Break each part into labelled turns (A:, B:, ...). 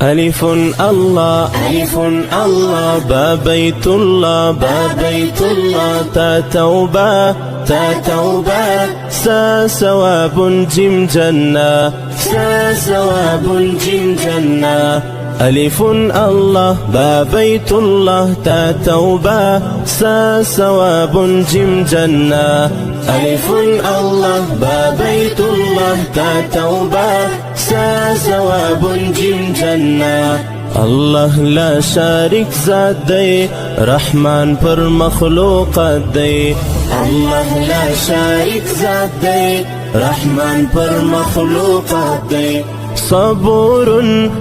A: ألف الله ألف الله با بيت الله با بيت الله تا توبة تا توبة سا ثواب جيم جنة سا ثواب جيم جنة ألف الله با بيت الله تا توبة سا ثواب جيم جنة ألف الله با بيت الله تا توبة سا ثواب جيم جنة الله لا شارك ذات دی رحمان پر مخلوقات دی الله لا شارك ذات دی رحمان پر مخلوقات دی صبور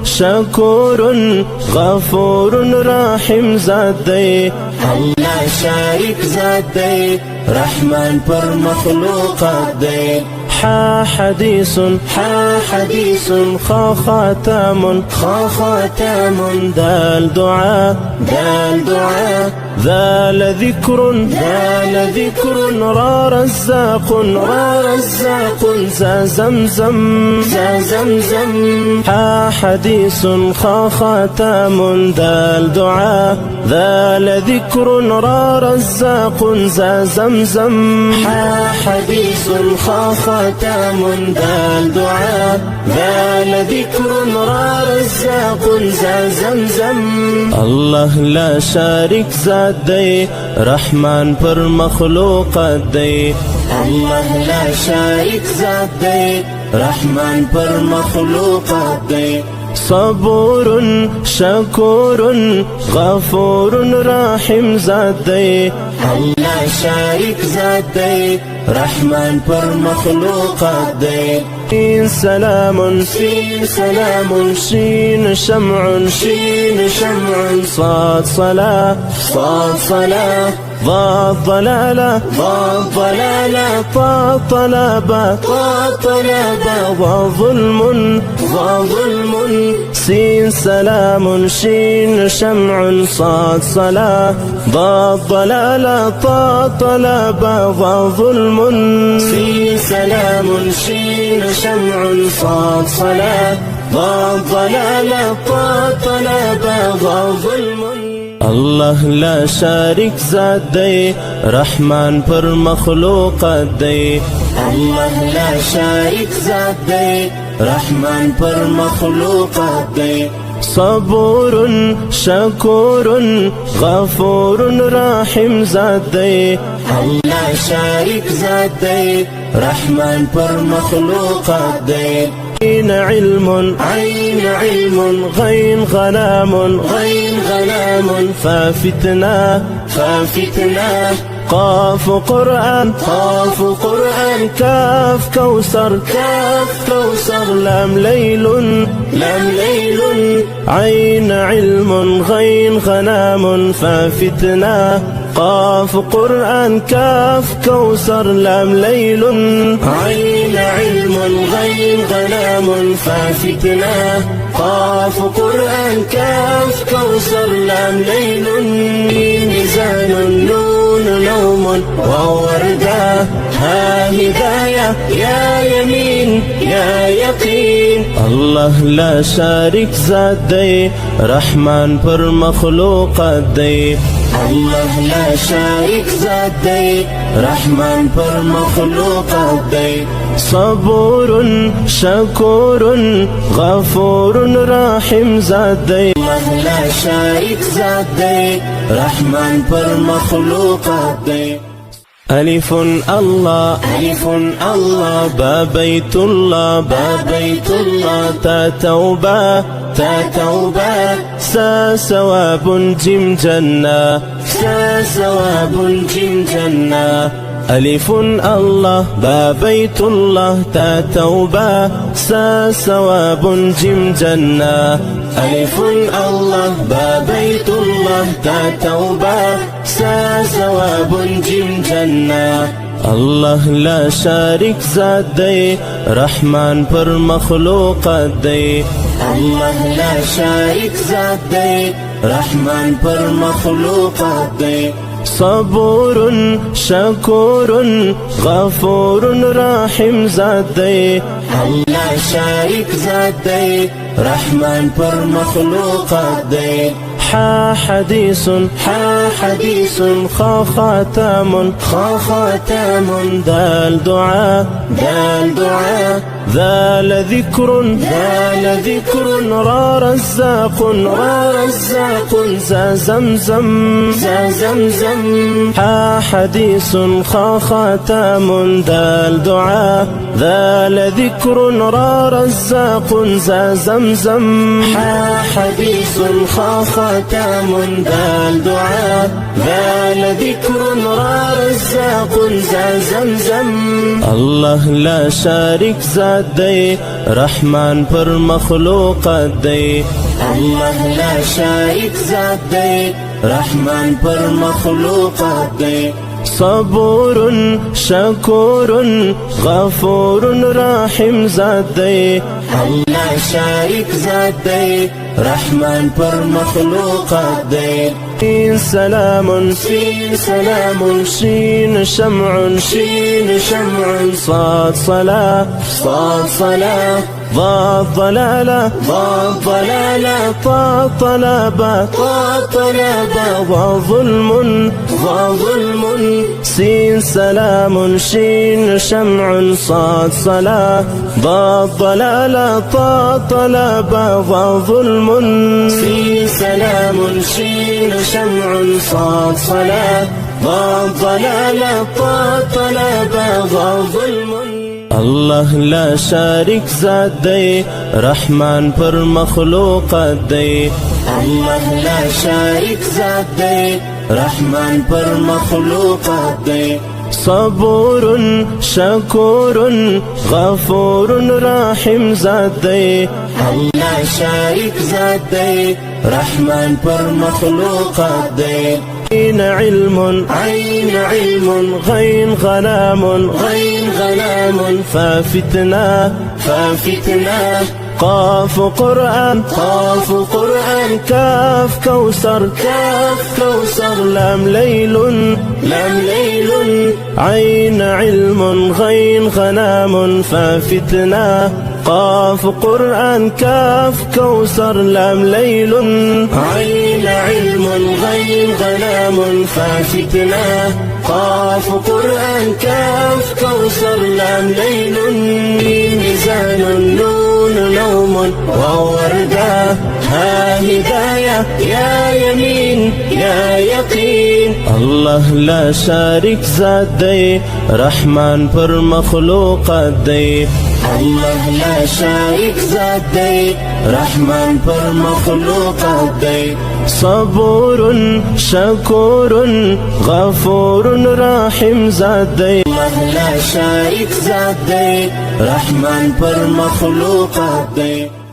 A: شكور غفور رحيم ذات دی الله شارك ذات دی رحمان پر مخلوقات دی حا حديث خا خاتم دال دعاء ذال ذكر را رزاق زا زمزم حا حديث خا خاتم دال دعاء ذال ذكر را رزاق زا زمزم حا حديث خا خاتم دال دعاء ذال ذكر را رزاق زا زمزم الله لا شارك ذات دی رحمان پر مخلوقات دی الله لا شارك ذات دی رحمان پر مخلوقات دی صبور شكور غفور رحيم ذات دی الله شارك ذات دی رحمان پر مخلوقات دی سين سلام شين شمع صاد صلاة ضاد ضلالة طا طلبة ضا ظلم سين سلام شين شمع صاد صلاة ضاد ضلالة طا طلبة ضا ظلم سين سلام شين شمع صاد صلاة ضاد ضلالة طا طلبة ضا ظلم الله لا شارك ذات دی رحمان پر مخلوقات دی الله لا شارك ذات دی رحمان پر مخلوقات دی صبور شكور غفور رحيم ذات دی الله شارك ذات دی رحمان پر مخلوقات دی عين علم غين غلام فافتنا قاف قرآن كاف كوثر لام ليل عين علم غين غنام فافتنا قاف قرآن كاف كوثر لام ليل عين علم غين غنام فافتنا قاف قرآن كاف كوثر لام ليل ميزان نون نوم ووردة ها هداية يا يمين يا يقين الله لا شارك ذات دی رحمان پر مخلوقات دی الله لا شارك ذات دی رحمان پر مخلوقات دی صبور شكور غفور رحيم ذات دی الله لا شارك ذات دی رحمان پر مخلوقات دی ألف الله با بيت الله تا توبة سا ثواب جيم جنة ألف الله با بيت الله تا توبة سا ثواب جيم جنة ألف الله با بيت الله تا توبة سا ثواب جيم جنة الله لا شارك ذات دی رحمان پر مخلوقات دی الله لا شارك ذات دی رحمان پر مخلوقات دی صبور شكور غفور رحیم ذات دی الله شریک ذات دی رحمان پر مخلوقات دی حديث خاتم ذا الدعاء ذال ذكر را رزاق ذا زمزم حديث خاتم ذا الدعاء ذال ذكر را رزاق ذا زمزم حديث خاتم ذا الدعاء ذال ذكر را رزاق ذا زمزم الله لا شارك ذات دی رحمان پر مخلوقات دی الله لا شارک ذات دی رحمان پر مخلوقات دی صبور شكور غفور رحیم ذات دی الله شارک ذات دی رحمان پر مخلوقات دی سلام شين شمع صاد صلاة ضاد ضلالة طا طلبة ظلم سين سلام شين شمع صاد صلاة ضاد ضلالة طا طلبة ظلم سين سلام شين شمع صاد صلاة ضاد ضلالة طا طلبة ظلم الله لا شارك ذات دی رحمان پر مخلوقات دی الله لا شارك ذات دی رحمان پر مخلوقات دی صبور شكور غفور رحیم ذات دی الله شارک ذات دی رحمان پر مخلوقات دی عين علم غين غلام ففتنا قاف قرآن كاف كوثر لام ليل عين علم غين غنام ففتنا قاف قرآن كاف كوثر لام ليل عين علم غين غنام ففتنا قاف قرآن كاف كوثر لام ليل ميزان نون نوم ووردة ها هداية يا يمين يا يقين الله لا شارك ذات دی رحمان پر مخلوقات دی الله لا شارك ذات دی رحمان پر مخلوقات دی صبور شكور غفور رحیم ذات دی الله لا شارك ذات دی رحمان پر مخلوقات دی